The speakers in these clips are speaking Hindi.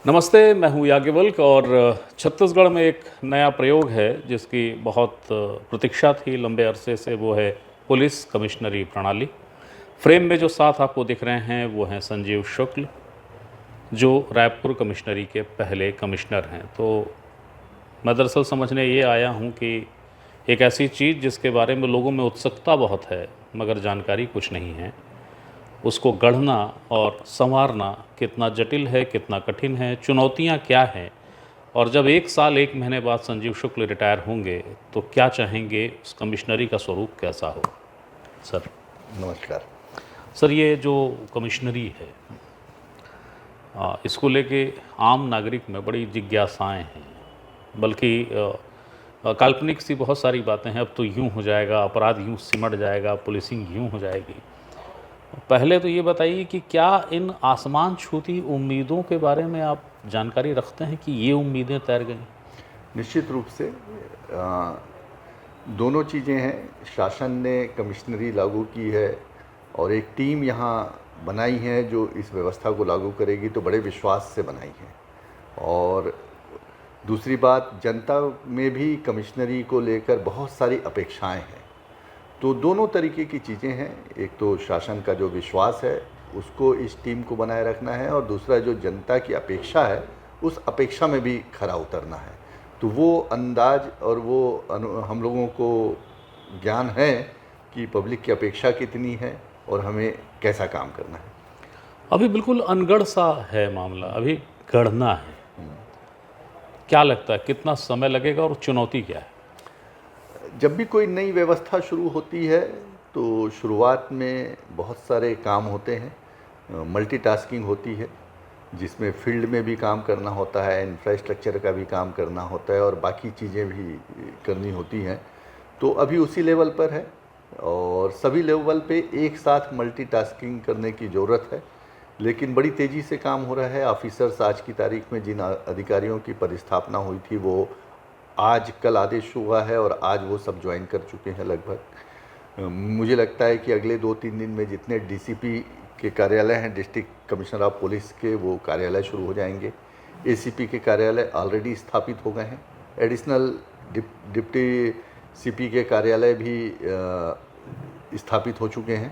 नमस्ते, मैं हूँ याज्ञवल्क्य और छत्तीसगढ़ में एक नया प्रयोग है जिसकी बहुत प्रतीक्षा थी लंबे अरसे से। वो है पुलिस कमिश्नरी प्रणाली। फ्रेम में जो साथ आपको दिख रहे हैं वो हैं संजीव शुक्ल, जो रायपुर कमिश्नरी के पहले कमिश्नर हैं। तो मैं दरअसल समझने ये आया हूँ कि एक ऐसी चीज़ जिसके बारे में लोगों में उत्सुकता बहुत है मगर जानकारी कुछ नहीं है, उसको गढ़ना और संवारना कितना जटिल है, कितना कठिन है, चुनौतियाँ क्या हैं, और जब 1 साल 1 महीने बाद संजीव शुक्ल रिटायर होंगे तो क्या चाहेंगे, उस कमिश्नरी का स्वरूप कैसा हो? सर नमस्कार। सर, ये जो कमिश्नरी है इसको लेके आम नागरिक में बड़ी जिज्ञासाएं हैं, बल्कि काल्पनिक सी बहुत सारी बातें हैं। अब तो यूँ हो जाएगा, अपराध यूँ सिमट जाएगा, पुलिसिंग यूँ हो जाएगी। पहले तो ये बताइए कि क्या इन आसमान छूती उम्मीदों के बारे में आप जानकारी रखते हैं कि ये उम्मीदें तैर गईं? निश्चित रूप से दोनों चीज़ें हैं। शासन ने कमिश्नरी लागू की है और एक टीम यहाँ बनाई है जो इस व्यवस्था को लागू करेगी, तो बड़े विश्वास से बनाई है। और दूसरी बात, जनता में भी कमिश्नरी को लेकर बहुत सारी अपेक्षाएं हैं। तो दोनों तरीके की चीज़ें हैं। एक तो शासन का जो विश्वास है उसको इस टीम को बनाए रखना है, और दूसरा जो जनता की अपेक्षा है उस अपेक्षा में भी खरा उतरना है। तो वो अंदाज और वो हम लोगों को ज्ञान है कि पब्लिक की अपेक्षा कितनी है और हमें कैसा काम करना है। अभी बिल्कुल अनगढ़ सा है मामला, अभी गढ़ना है। क्या लगता है कितना समय लगेगा और चुनौती क्या है? जब भी कोई नई व्यवस्था शुरू होती है तो शुरुआत में बहुत सारे काम होते हैं, मल्टीटास्किंग होती है, जिसमें फील्ड में भी काम करना होता है, इंफ्रास्ट्रक्चर का भी काम करना होता है और बाकी चीज़ें भी करनी होती हैं। तो अभी उसी लेवल पर है और सभी लेवल पे एक साथ मल्टीटास्किंग करने की ज़रूरत है। लेकिन बड़ी तेज़ी से काम हो रहा है। ऑफिसर्स आज की तारीख में जिन अधिकारियों की पदस्थापना हुई थी वो आज कल आदेश हुआ है और आज वो सब ज्वाइन कर चुके हैं लगभग। मुझे लगता है कि अगले 2-3 दिन में जितने डीसीपी के कार्यालय हैं, डिस्ट्रिक्ट कमिश्नर ऑफ पुलिस के, वो कार्यालय शुरू हो जाएंगे। एसीपी के कार्यालय ऑलरेडी स्थापित हो गए हैं। एडिशनल डिप्टी सीपी के कार्यालय भी स्थापित हो चुके हैं।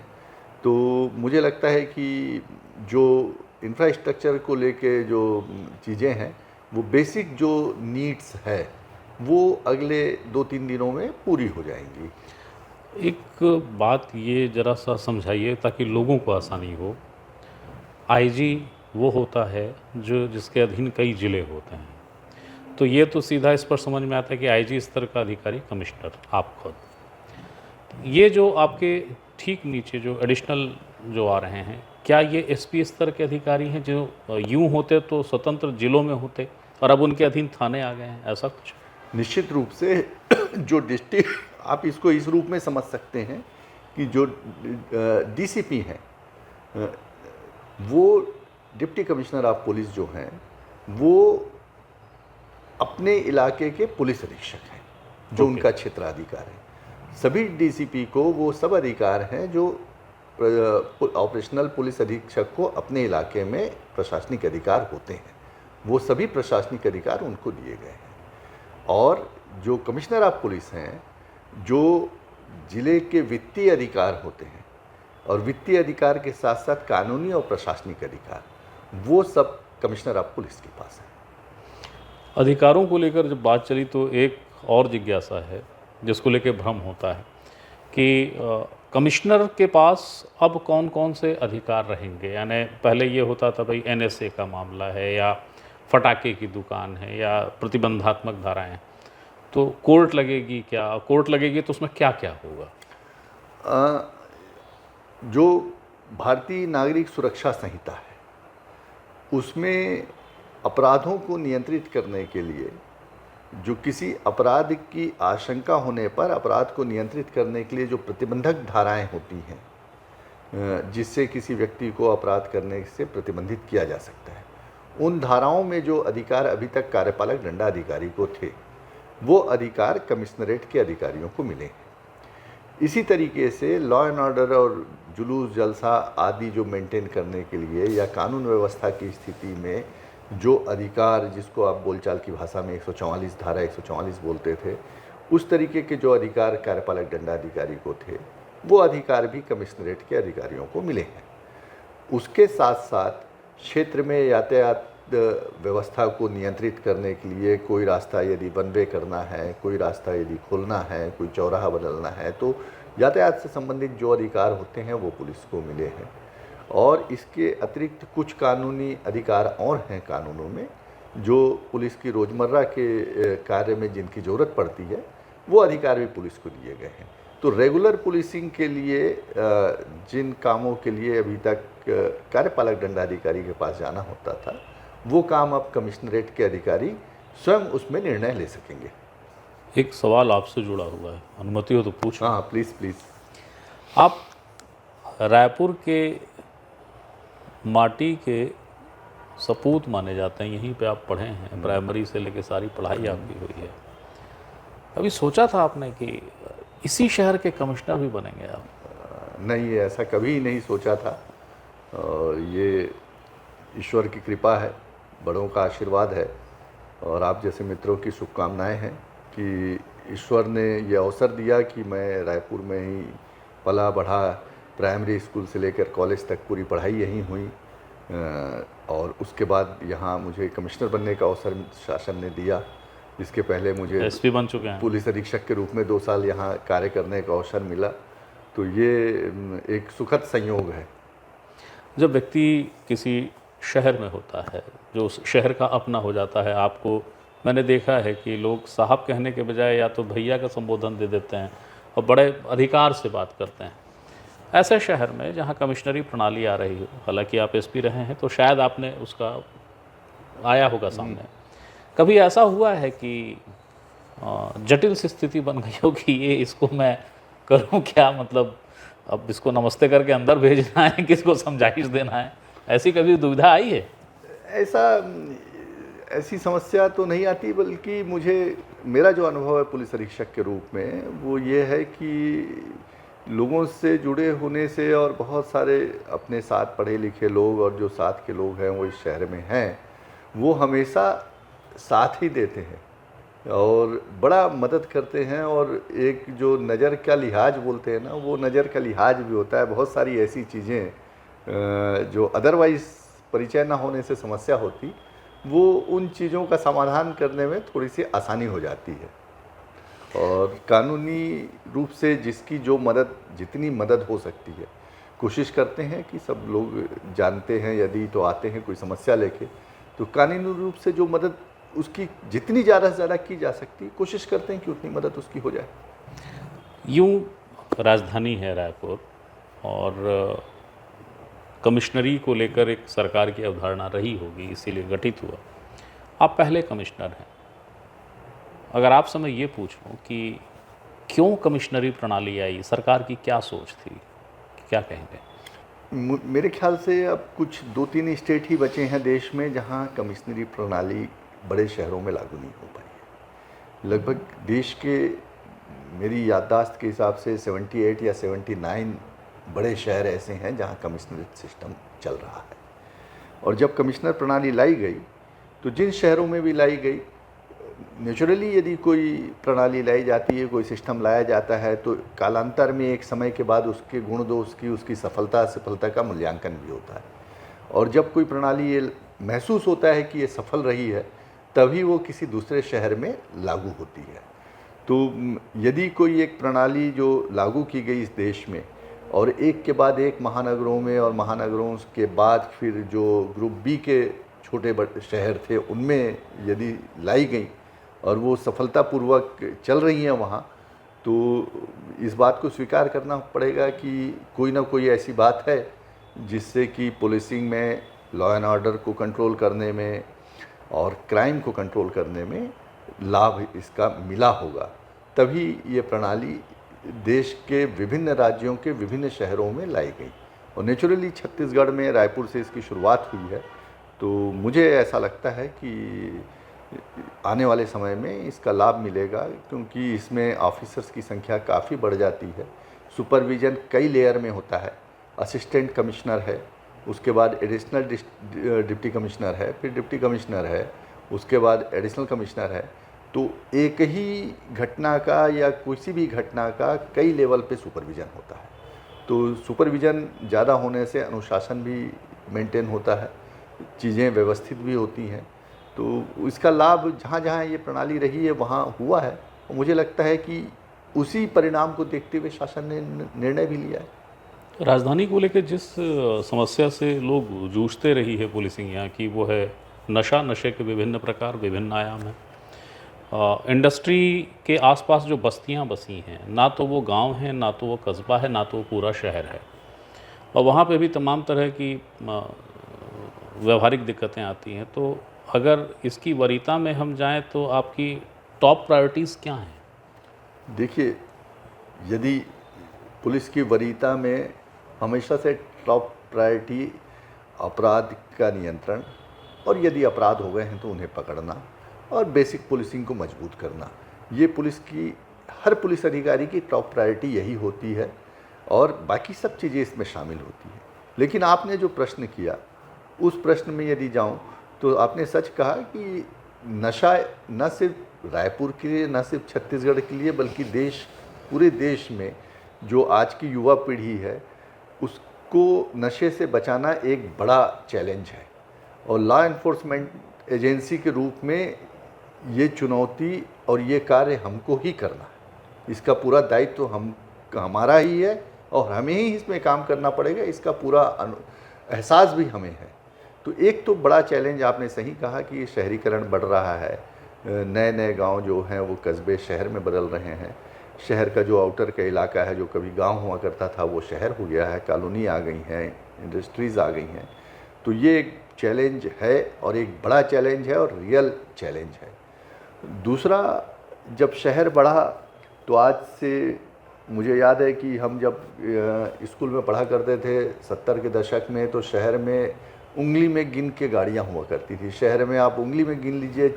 तो मुझे लगता है कि जो इंफ्रास्ट्रक्चर को लेके जो चीज़ें हैं, वो बेसिक जो नीड्स है वो अगले 2-3 दिनों में पूरी हो जाएंगी। एक बात ये ज़रा सा समझाइए ताकि लोगों को आसानी हो। आईजी वो होता है जो जिसके अधीन कई ज़िले होते हैं, तो ये तो सीधा इस पर समझ में आता है कि आईजी स्तर का अधिकारी कमिश्नर आप खुद। ये जो आपके ठीक नीचे जो एडिशनल जो आ रहे हैं, क्या ये एसपी स्तर के अधिकारी हैं जो यूँ होते तो स्वतंत्र जिलों में होते और अब उनके अधीन थाने आ गए हैं, ऐसा कुछ? निश्चित रूप से जो डिस्ट्रिक्ट, आप इसको इस रूप में समझ सकते हैं कि जो डीसीपी हैं वो डिप्टी कमिश्नर ऑफ पुलिस जो हैं वो अपने इलाके के पुलिस अधीक्षक हैं, जो उनका क्षेत्राधिकार है। सभी डीसीपी को वो सब अधिकार हैं जो ऑपरेशनल पुलिस अधीक्षक को अपने इलाके में प्रशासनिक अधिकार होते हैं, वो सभी प्रशासनिक अधिकार उनको दिए गए हैं। और जो कमिश्नर ऑफ पुलिस हैं, जो जिले के वित्तीय अधिकार होते हैं और वित्तीय अधिकार के साथ साथ कानूनी और प्रशासनिक अधिकार, वो सब कमिश्नर ऑफ पुलिस के पास है। अधिकारों को लेकर जब बात चली तो एक और जिज्ञासा है जिसको लेकर भ्रम होता है कि कमिश्नर के पास अब कौन कौन से अधिकार रहेंगे। यानी पहले ये होता था भाई एनएसए का मामला है या फटाके की दुकान है या प्रतिबंधात्मक धाराएं, तो कोर्ट लगेगी क्या? कोर्ट लगेगी तो उसमें क्या क्या होगा? जो भारतीय नागरिक सुरक्षा संहिता है उसमें अपराधों को नियंत्रित करने के लिए, जो किसी अपराध की आशंका होने पर अपराध को नियंत्रित करने के लिए जो प्रतिबंधक धाराएं होती हैं जिससे किसी व्यक्ति को अपराध करने से प्रतिबंधित किया जा सकता है, उन धाराओं में जो अधिकार अभी तक कार्यपालक दंडाधिकारी को थे वो अधिकार कमिश्नरेट के अधिकारियों को मिले हैं। इसी तरीके से लॉ एंड ऑर्डर और जुलूस जलसा आदि जो मेंटेन करने के लिए या कानून व्यवस्था की स्थिति में जो अधिकार जिसको आप बोलचाल की भाषा में 144 धारा 144 बोलते थे, उस तरीके के जो अधिकार कार्यपालक दंडाधिकारी को थे, वो अधिकार भी कमिश्नरेट के अधिकारियों को मिले हैं। उसके साथ साथ क्षेत्र में यातायात व्यवस्था को नियंत्रित करने के लिए कोई रास्ता यदि वन वे करना है, कोई रास्ता यदि खोलना है, कोई चौराहा बदलना है, तो यातायात से संबंधित जो अधिकार होते हैं वो पुलिस को मिले हैं। और इसके अतिरिक्त कुछ कानूनी अधिकार और हैं कानूनों में, जो पुलिस की रोज़मर्रा के कार्य में जिनकी ज़रूरत पड़ती है, वो अधिकार भी पुलिस को दिए गए हैं। तो रेगुलर पुलिसिंग के लिए जिन कामों के लिए अभी तक कार्यपालक दंडाधिकारी के पास जाना होता था, वो काम अब कमिश्नरेट के अधिकारी स्वयं उसमें निर्णय ले सकेंगे। एक सवाल आपसे जुड़ा हुआ है, अनुमति हो तो पूछ। हाँ, प्लीज़ प्लीज़। आप रायपुर के माटी के सपूत माने जाते हैं, यहीं पे आप पढ़े हैं, प्राइमरी से लेकर सारी पढ़ाई आपकी हुई है। अभी सोचा था आपने कि इसी शहर के कमिश्नर भी बनेंगे आप? नहीं, ऐसा कभी नहीं सोचा था, और ये ईश्वर की कृपा है, बड़ों का आशीर्वाद है, और आप जैसे मित्रों की शुभकामनाएं हैं कि ईश्वर ने ये अवसर दिया कि मैं रायपुर में ही पला बढ़ा। प्राइमरी स्कूल से लेकर कॉलेज तक पूरी पढ़ाई यहीं हुई, और उसके बाद यहाँ मुझे कमिश्नर बनने का अवसर शासन ने दिया। इसके पहले मुझे एसपी बन चुके हैं, पुलिस अधीक्षक के रूप में 2 साल यहाँ कार्य करने का अवसर मिला। तो ये एक सुखद संयोग है। जब व्यक्ति किसी शहर में होता है, जो उस शहर का अपना हो जाता है, आपको मैंने देखा है कि लोग साहब कहने के बजाय या तो भैया का संबोधन दे देते हैं और बड़े अधिकार से बात करते हैं। ऐसे शहर में जहाँ कमिश्नरी प्रणाली आ रही हो, हालांकि आप एसपी रहे हैं तो शायद आपने उसका आया होगा सामने, कभी ऐसा हुआ है कि जटिल सी स्थिति बन गई हो कि ये इसको मैं करूं क्या, मतलब अब इसको नमस्ते करके अंदर भेजना है, किसको समझाइश देना है, ऐसी कभी दुविधा आई है? ऐसी समस्या तो नहीं आती, बल्कि मेरा जो अनुभव है पुलिस अधीक्षक के रूप में, वो ये है कि लोगों से जुड़े होने से, और बहुत सारे अपने साथ पढ़े लिखे लोग और जो साथ के लोग हैं वो इस शहर में हैं, वो हमेशा साथ ही देते हैं और बड़ा मदद करते हैं। और एक जो नज़र का लिहाज बोलते हैं ना, वो नज़र का लिहाज भी होता है। बहुत सारी ऐसी चीज़ें जो अदरवाइज़ परिचय ना होने से समस्या होती, वो उन चीज़ों का समाधान करने में थोड़ी सी आसानी हो जाती है। और कानूनी रूप से जिसकी जो मदद, जितनी मदद हो सकती है, कोशिश करते हैं कि सब लोग जानते हैं, यदि तो आते हैं कोई समस्या लेके, तो कानूनी रूप से जो मदद उसकी जितनी ज़्यादा से ज़्यादा की जा सकती, कोशिश करते हैं कि उतनी मदद उसकी हो जाए। यूँ राजधानी है रायपुर, और कमिश्नरी को लेकर एक सरकार की अवधारणा रही होगी, इसीलिए गठित हुआ। आप पहले कमिश्नर हैं। अगर आप समय ये पूछूं कि क्यों कमिश्नरी प्रणाली आई, सरकार की क्या सोच थी, क्या कहेंगे? मेरे ख्याल से अब कुछ 2-3 स्टेट ही बचे हैं देश में जहां कमिश्नरी प्रणाली बड़े शहरों में लागू नहीं हो पाई है। लगभग देश के, मेरी याददाश्त के हिसाब से 78 या 79 बड़े शहर ऐसे हैं जहां कमिश्नरेट सिस्टम चल रहा है। और जब कमिश्नर प्रणाली लाई गई, तो जिन शहरों में भी लाई गई, नेचुरली यदि कोई प्रणाली लाई जाती है, कोई सिस्टम लाया जाता है, तो कालांतर में एक समय के बाद उसके गुण दोष की, उसकी सफलता का मूल्यांकन भी होता है। और जब कोई प्रणाली ये महसूस होता है कि ये सफल रही है, तभी वो किसी दूसरे शहर में लागू होती है। तो यदि कोई एक प्रणाली जो लागू की गई इस देश में, और एक के बाद एक महानगरों में, और महानगरों के बाद फिर जो ग्रुप बी के छोटे बड़े शहर थे उनमें यदि लाई गई और वो सफलतापूर्वक चल रही हैं वहाँ, तो इस बात को स्वीकार करना पड़ेगा कि कोई ना कोई ऐसी बात है जिससे कि पुलिसिंग में, लॉ एंड ऑर्डर को कंट्रोल करने में और क्राइम को कंट्रोल करने में लाभ इसका मिला होगा। तभी ये प्रणाली देश के विभिन्न राज्यों के विभिन्न शहरों में लाई गई, और नेचुरली छत्तीसगढ़ में रायपुर से इसकी शुरुआत हुई है। तो मुझे ऐसा लगता है कि आने वाले समय में इसका लाभ मिलेगा, क्योंकि इसमें ऑफिसर्स की संख्या काफ़ी बढ़ जाती है। सुपरविज़न कई लेयर में होता है, असिस्टेंट कमिश्नर है, उसके बाद एडिशनल डिप्टी कमिश्नर है, फिर डिप्टी कमिश्नर है, उसके बाद एडिशनल कमिश्नर है। तो एक ही घटना का या किसी भी घटना का कई लेवल पे सुपरविज़न होता है। तो सुपरविज़न ज़्यादा होने से अनुशासन भी मेंटेन होता है, चीज़ें व्यवस्थित भी होती हैं। तो इसका लाभ जहाँ जहाँ ये प्रणाली रही है वहाँ हुआ है, और मुझे लगता है कि उसी परिणाम को देखते हुए शासन ने निर्णय भी लिया है। राजधानी को लेकर जिस समस्या से लोग जूझते रही है पुलिसिंग यहाँ की, वो है नशा, नशे के विभिन्न प्रकार, विभिन्न आयाम हैं। इंडस्ट्री के आसपास जो बस्तियाँ बसी हैं, ना तो वो गांव हैं, ना तो वो कस्बा है, ना तो वो पूरा शहर है, और वहाँ पे भी तमाम तरह की व्यवहारिक दिक्कतें आती हैं। तो अगर इसकी वरीयता में हम जाएं तो आपकी टॉप प्रायोरिटीज़ क्या हैं? देखिए, यदि पुलिस की वरीयता में हमेशा से टॉप प्रायोरिटी अपराध का नियंत्रण, और यदि अपराध हो गए हैं तो उन्हें पकड़ना और बेसिक पुलिसिंग को मजबूत करना, ये पुलिस की, हर पुलिस अधिकारी की टॉप प्रायोरिटी यही होती है, और बाकी सब चीज़ें इसमें शामिल होती हैं। लेकिन आपने जो प्रश्न किया, उस प्रश्न में यदि जाऊं तो आपने सच कहा कि नशा न सिर्फ रायपुर के लिए, न सिर्फ छत्तीसगढ़ के लिए, बल्कि पूरे देश में जो आज की युवा पीढ़ी है उसको नशे से बचाना एक बड़ा चैलेंज है। और लॉ एनफोर्समेंट एजेंसी के रूप में ये चुनौती और ये कार्य हमको ही करना है। इसका पूरा दायित्व हमारा ही है, और हमें ही इसमें काम करना पड़ेगा। इसका पूरा एहसास भी हमें है। तो एक तो बड़ा चैलेंज, आपने सही कहा कि शहरीकरण बढ़ रहा है, नए नए गांव जो हैं वो कस्बे शहर में बदल रहे हैं। शहर का जो आउटर का इलाका है, जो कभी गांव हुआ करता था, वो शहर हो गया है, कॉलोनी आ गई हैं, इंडस्ट्रीज़ आ गई हैं। तो ये एक चैलेंज है, और एक बड़ा चैलेंज है, और रियल चैलेंज है। दूसरा, जब शहर बढ़ा तो आज से मुझे याद है कि हम जब स्कूल में पढ़ा करते थे 70 के दशक में, तो शहर में उंगली में गिन के गाड़ियाँ हुआ करती थी। शहर में आप उंगली में गिन लीजिए,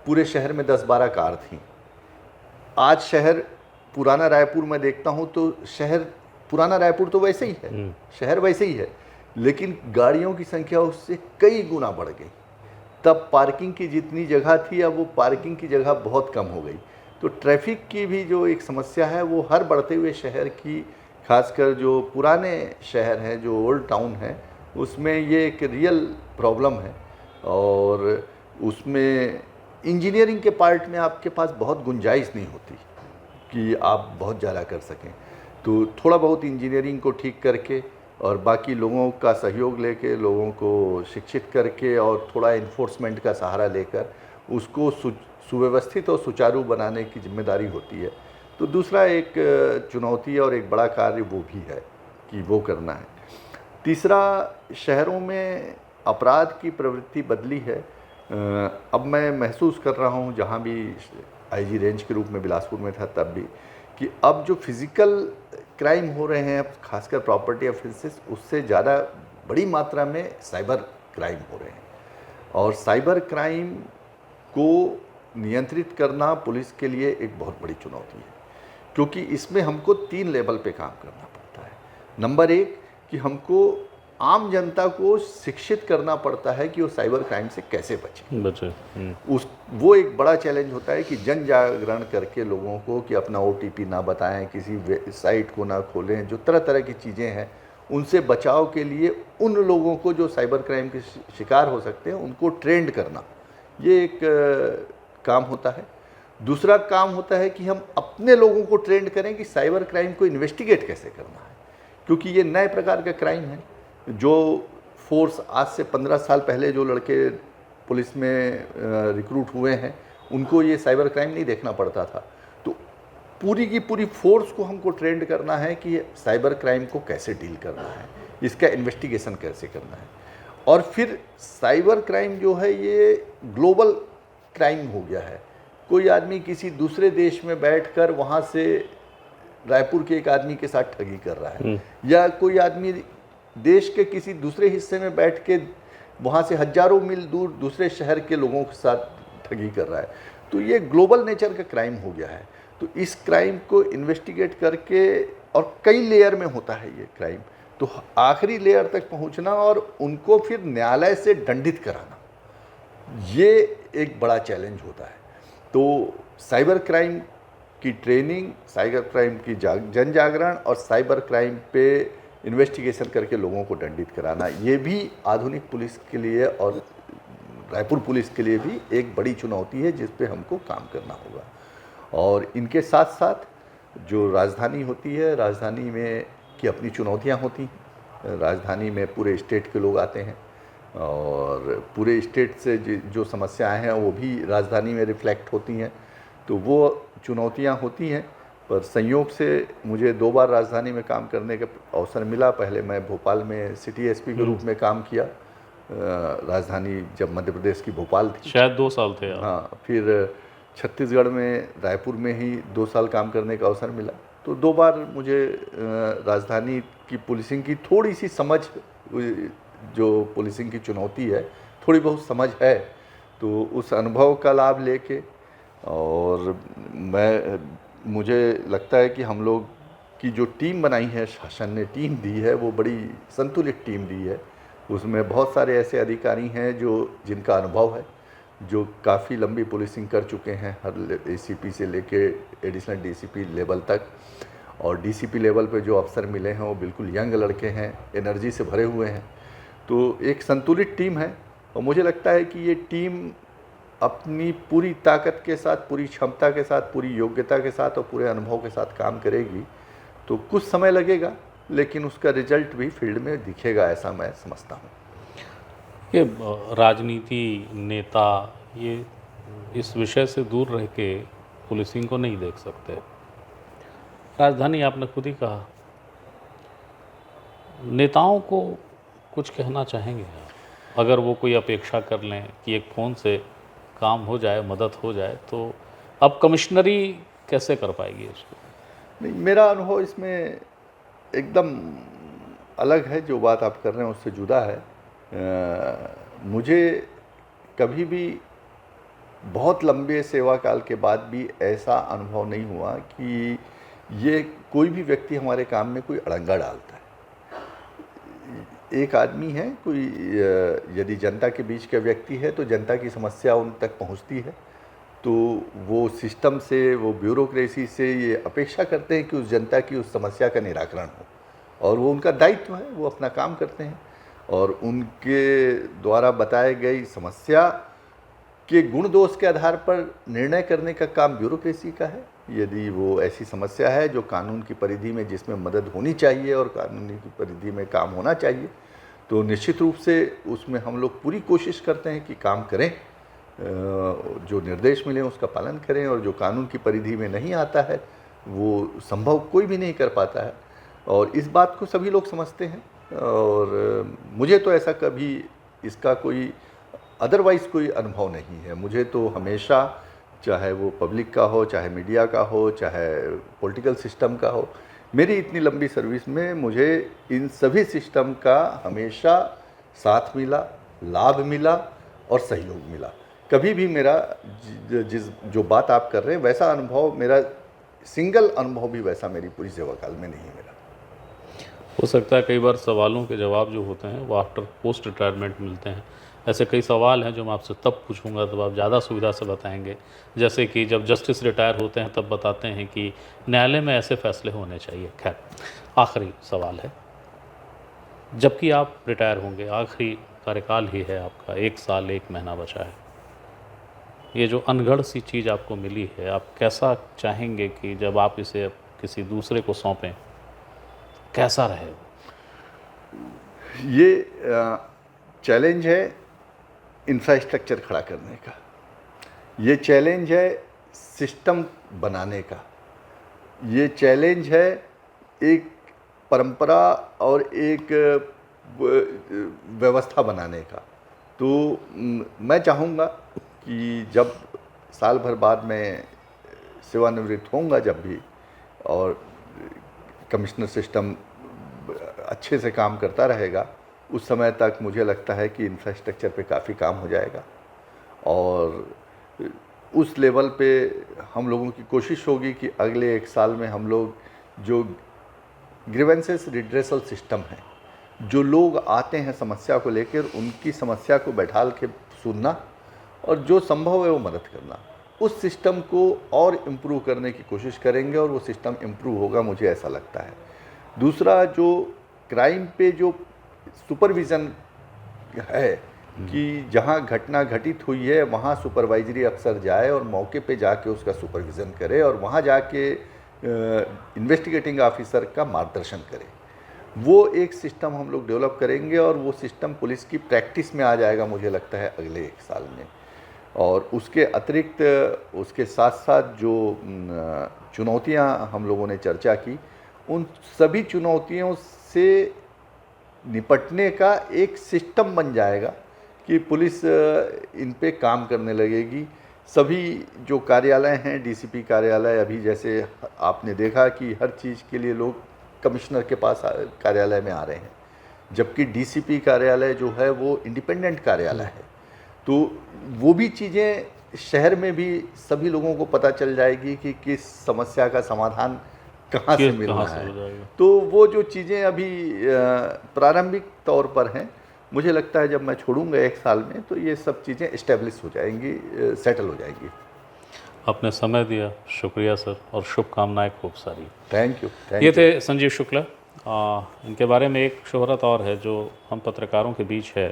पूरे शहर में 10-12 कार थी। आज शहर, पुराना रायपुर में देखता हूँ तो शहर, पुराना रायपुर तो वैसे ही है, शहर वैसे ही है, लेकिन गाड़ियों की संख्या उससे कई गुना बढ़ गई। तब पार्किंग की जितनी जगह थी, अब वो पार्किंग की जगह बहुत कम हो गई। तो ट्रैफिक की भी जो एक समस्या है, वो हर बढ़ते हुए शहर की, खासकर जो पुराने शहर हैं, जो ओल्ड टाउन है, उसमें ये एक रियल प्रॉब्लम है। और उसमें इंजीनियरिंग के पार्ट में आपके पास बहुत गुंजाइश नहीं होती कि आप बहुत ज़्यादा कर सकें। तो थोड़ा बहुत इंजीनियरिंग को ठीक करके और बाकी लोगों का सहयोग लेके, लोगों को शिक्षित करके और थोड़ा इन्फोर्समेंट का सहारा लेकर उसको सुव्यवस्थित और सुचारू बनाने की जिम्मेदारी होती है। तो दूसरा एक चुनौती और एक बड़ा कार्य वो भी है कि वो करना है। तीसरा, शहरों में अपराध की प्रवृत्ति बदली है। अब मैं महसूस कर रहा हूँ, जहाँ भी आईजी रेंज के रूप में बिलासपुर में था तब भी, कि अब जो फिज़िकल क्राइम हो रहे हैं, खासकर प्रॉपर्टी ऑफेंसेस, उससे ज़्यादा बड़ी मात्रा में साइबर क्राइम हो रहे हैं। और साइबर क्राइम को नियंत्रित करना पुलिस के लिए एक बहुत बड़ी चुनौती है, क्योंकि इसमें हमको 3 लेवल पे काम करना पड़ता है। नंबर 1 कि हमको आम जनता को शिक्षित करना पड़ता है कि वो साइबर क्राइम से कैसे बचे। वो एक बड़ा चैलेंज होता है कि जन जागरण करके लोगों को कि अपना OTP ना बताएं, किसी साइट को ना खोलें, जो तरह तरह की चीज़ें हैं उनसे बचाव के लिए उन लोगों को जो साइबर क्राइम के शिकार हो सकते हैं उनको ट्रेंड करना, ये एक काम होता है। दूसरा काम होता है कि हम अपने लोगों को ट्रेंड करें कि साइबर क्राइम को इन्वेस्टिगेट कैसे करना है, क्योंकि ये नए प्रकार का क्राइम है। जो फोर्स आज से 15 साल पहले जो लड़के पुलिस में रिक्रूट हुए हैं, उनको ये साइबर क्राइम नहीं देखना पड़ता था। तो पूरी की पूरी फोर्स को हमको ट्रेंड करना है कि साइबर क्राइम को कैसे डील करना है, इसका इन्वेस्टिगेशन कैसे करना है। और फिर साइबर क्राइम जो है ये ग्लोबल क्राइम हो गया है। कोई आदमी किसी दूसरे देश में बैठकर वहाँ से रायपुर के एक आदमी के साथ ठगी कर रहा है, या कोई आदमी देश के किसी दूसरे हिस्से में बैठ के वहाँ से हजारों मील दूर दूसरे शहर के लोगों के साथ ठगी कर रहा है। तो ये ग्लोबल नेचर का क्राइम हो गया है। तो इस क्राइम को इन्वेस्टिगेट करके, और कई लेयर में होता है ये क्राइम, तो आखिरी लेयर तक पहुंचना और उनको फिर न्यायालय से दंडित कराना, ये एक बड़ा चैलेंज होता है। तो साइबर क्राइम की ट्रेनिंग, साइबर क्राइम की जन जागरण और साइबर क्राइम पे इन्वेस्टिगेशन करके लोगों को दंडित कराना, ये भी आधुनिक पुलिस के लिए और रायपुर पुलिस के लिए भी एक बड़ी चुनौती है जिस पे हमको काम करना होगा। और इनके साथ साथ जो राजधानी होती है, राजधानी में की अपनी चुनौतियां होती हैं। राजधानी में पूरे स्टेट के लोग आते हैं और पूरे स्टेट से जो समस्याएं हैं वो भी राजधानी में रिफ्लेक्ट होती हैं, तो वो चुनौतियां होती हैं। पर संयोग से मुझे 2 बार राजधानी में काम करने का अवसर मिला। पहले मैं भोपाल में सिटी एसपी के रूप में काम किया, राजधानी जब मध्य प्रदेश की भोपाल थी, शायद 2 साल थे आप। हाँ, फिर छत्तीसगढ़ में रायपुर में ही 2 साल काम करने का अवसर मिला। तो 2 बार मुझे राजधानी की पुलिसिंग की थोड़ी सी समझ, जो पुलिसिंग की चुनौती है थोड़ी बहुत समझ है, तो उस अनुभव का लाभ लेके और मुझे लगता है कि हम लोग की जो टीम बनाई है, शासन ने टीम दी है, वो बड़ी संतुलित टीम दी है। उसमें बहुत सारे ऐसे अधिकारी हैं जिनका अनुभव है, जो काफ़ी लंबी पुलिसिंग कर चुके हैं, हर एसीपी से लेके एडिशनल डीसीपी लेवल तक। और डीसीपी लेवल पे जो अफसर मिले हैं वो बिल्कुल यंग लड़के हैं, एनर्जी से भरे हुए हैं। तो एक संतुलित टीम है और मुझे लगता है कि ये टीम अपनी पूरी ताकत के साथ, पूरी क्षमता के साथ, पूरी योग्यता के साथ और पूरे अनुभव के साथ काम करेगी। तो कुछ समय लगेगा लेकिन उसका रिजल्ट भी फील्ड में दिखेगा, ऐसा मैं समझता हूँ। ये राजनीति, नेता, ये इस विषय से दूर रह के पुलिसिंग को नहीं देख सकते। राजधानी आपने खुद ही कहा, नेताओं को कुछ कहना चाहेंगे आप? अगर वो कोई अपेक्षा कर लें कि एक फ़ोन से काम हो जाए, मदद हो जाए, तो अब कमिश्नरी कैसे कर पाएगी इसको? नहीं, मेरा अनुभव इसमें एकदम अलग है। जो बात आप कर रहे हैं उससे जुदा है। मुझे कभी भी बहुत लंबे सेवा काल के बाद भी ऐसा अनुभव नहीं हुआ कि ये कोई भी व्यक्ति हमारे काम में कोई अड़ंगा डालता है। एक आदमी है, कोई यदि जनता के बीच का व्यक्ति है तो जनता की समस्या उन तक पहुंचती है, तो वो सिस्टम से, वो ब्यूरोक्रेसी से ये अपेक्षा करते हैं कि उस जनता की उस समस्या का निराकरण हो, और वो उनका दायित्व है, वो अपना काम करते हैं। और उनके द्वारा बताए गई समस्या के गुण दोष के आधार पर निर्णय करने का काम ब्यूरोक्रेसी का है। यदि वो ऐसी समस्या है जो कानून की परिधि में, जिसमें मदद होनी चाहिए और कानूनी की परिधि में काम होना चाहिए, तो निश्चित रूप से उसमें हम लोग पूरी कोशिश करते हैं कि काम करें, जो निर्देश मिले उसका पालन करें, और जो कानून की परिधि में नहीं आता है वो संभव कोई भी नहीं कर पाता है। और इस बात को सभी लोग समझते हैं, और मुझे तो ऐसा कभी इसका कोई अदरवाइज़ कोई अनुभव नहीं है। मुझे तो हमेशा, चाहे वो पब्लिक का हो, चाहे मीडिया का हो, चाहे पॉलिटिकल सिस्टम का हो, मेरी इतनी लंबी सर्विस में मुझे इन सभी सिस्टम का हमेशा साथ मिला, लाभ मिला और सहयोग मिला। कभी भी मेरा जो बात आप कर रहे हैं वैसा अनुभव, मेरा सिंगल अनुभव भी वैसा मेरी पूरी सेवा काल में नहीं मिला। हो सकता है कई बार सवालों के जवाब जो होते हैं वो आफ्टर पोस्ट रिटायरमेंट मिलते हैं। ऐसे कई सवाल हैं जो मैं आपसे तब पूछूंगा तब आप ज़्यादा सुविधा से बताएंगे। जैसे कि जब जस्टिस रिटायर होते हैं तब बताते हैं कि न्यायालय में ऐसे फैसले होने चाहिए। खैर, आखिरी सवाल है, जबकि आप रिटायर होंगे, आखिरी कार्यकाल ही है आपका, 1 साल 1 महीना बचा है, ये जो अनगढ़ सी चीज़ आपको मिली है, आप कैसा चाहेंगे कि जब आप इसे किसी दूसरे को सौंपें कैसा रहे? ये चैलेंज है इंफ्रास्ट्रक्चर खड़ा करने का, ये चैलेंज है सिस्टम बनाने का, ये चैलेंज है एक परंपरा और एक व्यवस्था बनाने का। तो मैं चाहूँगा कि जब साल भर बाद मैं सेवानिवृत्त होऊंगा जब भी, और कमिश्नर सिस्टम अच्छे से काम करता रहेगा, उस समय तक मुझे लगता है कि इंफ्रास्ट्रक्चर पे काफ़ी काम हो जाएगा। और उस लेवल पे हम लोगों की कोशिश होगी कि अगले 1 साल में हम लोग जो ग्रीवेंसेस रिड्रेसल सिस्टम है। जो लोग आते हैं समस्या को लेकर, उनकी समस्या को बैठाल के सुनना और जो संभव है वो मदद करना, उस सिस्टम को और इम्प्रूव करने की कोशिश करेंगे और वो सिस्टम इम्प्रूव होगा, मुझे ऐसा लगता है। दूसरा, जो क्राइम पे जो सुपरविज़न है कि जहाँ घटना घटित हुई है वहाँ सुपरवाइजरी अफसर जाए और मौके पे जाके उसका सुपरविज़न करे और वहाँ जाके इन्वेस्टिगेटिंग ऑफिसर का मार्गदर्शन करे, वो एक सिस्टम हम लोग डेवलप करेंगे और वो सिस्टम पुलिस की प्रैक्टिस में आ जाएगा, मुझे लगता है अगले 1 साल में। और उसके अतिरिक्त, उसके साथ साथ जो चुनौतियां हम लोगों ने चर्चा की, उन सभी चुनौतियों से निपटने का एक सिस्टम बन जाएगा कि पुलिस इन पे काम करने लगेगी। सभी जो कार्यालय हैं, डीसीपी कार्यालय, अभी जैसे आपने देखा कि हर चीज़ के लिए लोग कमिश्नर के पास कार्यालय में आ रहे हैं, जबकि डीसीपी कार्यालय जो है वो इंडिपेंडेंट कार्यालय है। तो वो भी चीज़ें शहर में भी सभी लोगों को पता चल जाएगी कि किस समस्या का समाधान कहाँ से मिल रहा है। तो वो जो चीज़ें अभी प्रारंभिक तौर पर हैं, मुझे लगता है जब मैं छोड़ूंगा 1 साल में तो ये सब चीज़ें इस्टेब्लिश हो जाएंगी, सेटल हो जाएंगी। आपने समय दिया, शुक्रिया सर, और शुभकामनाएं खूब सारी। Thank you. ये थे संजीव शुक्ला। इनके बारे में एक शोहरत और है जो हम पत्रकारों के बीच है,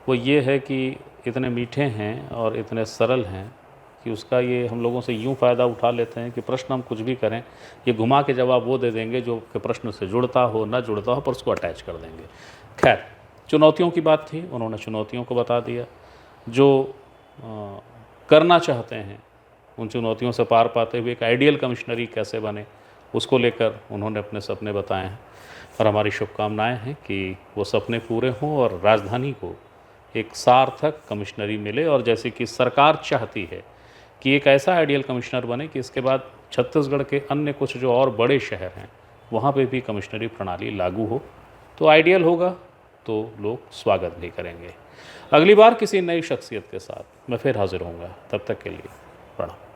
वो ये है कि इतने मीठे हैं और इतने सरल हैं कि उसका ये हम लोगों से यूँ फ़ायदा उठा लेते हैं कि प्रश्न हम कुछ भी करें, ये घुमा के जवाब वो दे देंगे जो कि प्रश्न से जुड़ता हो ना जुड़ता हो, पर उसको अटैच कर देंगे। खैर, चुनौतियों की बात थी, उन्होंने चुनौतियों को बता दिया। जो करना चाहते हैं उन चुनौतियों से पार पाते हुए एक आइडियल कमिश्नरी कैसे बने, उसको लेकर उन्होंने अपने सपने बताए हैं। और हमारी शुभकामनाएं हैं कि वो सपने पूरे हों और राजधानी को एक सार्थक कमिश्नरी मिले, और जैसे कि सरकार चाहती है कि एक ऐसा आइडियल कमिश्नर बने कि इसके बाद छत्तीसगढ़ के अन्य कुछ जो और बड़े शहर हैं वहाँ पे भी कमिश्नरी प्रणाली लागू हो, तो आइडियल होगा, तो लोग स्वागत भी करेंगे। अगली बार किसी नई शख्सियत के साथ मैं फिर हाजिर होऊंगा, तब तक के लिए प्रणाम।